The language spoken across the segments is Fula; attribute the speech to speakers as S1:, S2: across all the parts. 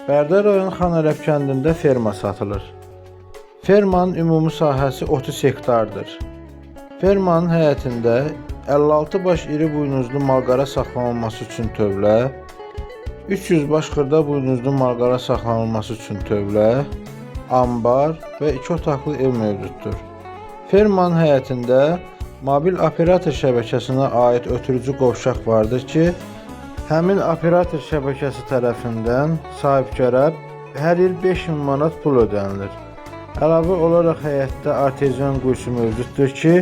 S1: Bərdə rayon Xanərəb kəndində ferma satılır. Fermanın ümumi sahəsi 30 hektardır. Fermanın həyətində 56 baş iri buynuzlu malqara saxlanılması üçün tövlə, 300 baş xırda buynuzlu malqara saxlanılması üçün tövlə, ambar və 2 otaqlı ev mövcuddur. Fermanın həyətində mobil operator şəbəkəsinə aid ötürücü qovşaq vardır ki, həmin operator şəbəkəsi tərəfindən sahibkara hər il 5000 manat pul ödənilir. Əlavə olaraq həyətdə arteziyan quyusu mövcuddur ki,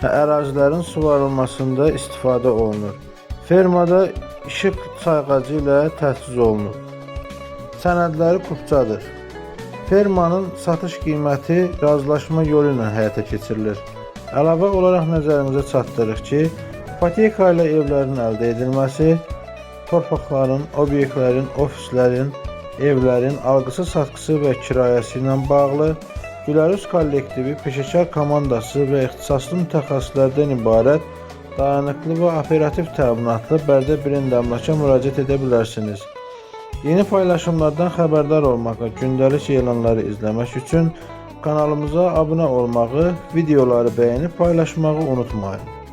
S1: ərazilərin suvarılmasında istifadə olunur. Fermada işıq sayğacı ilə təchiz olunur. Sənədləri kupçadır. Fermanın satış qiyməti razılaşma yolu ilə həyata keçirilir. Əlavə olaraq nəzərinizə çatdırırıq ki, ipoteka ilə evlərin əldə edilməsi, torpaqların, obyektlərin, ofislərin, evlərin alqısı-satqısı və kirayəsi ilə bağlı Gülərüz kollektivi, peşəkar komandası və ixtisaslı mütəxəssislərdən ibarət dayanıqlı və operativ təminatlı Bərdə Brend əmlaka müraciət edə bilərsiniz. Yeni paylaşımlardan xəbərdar olmağı, gündəlik elanları izləmək üçün kanalımıza abunə olmağı, videoları bəyənib paylaşmağı unutmayın.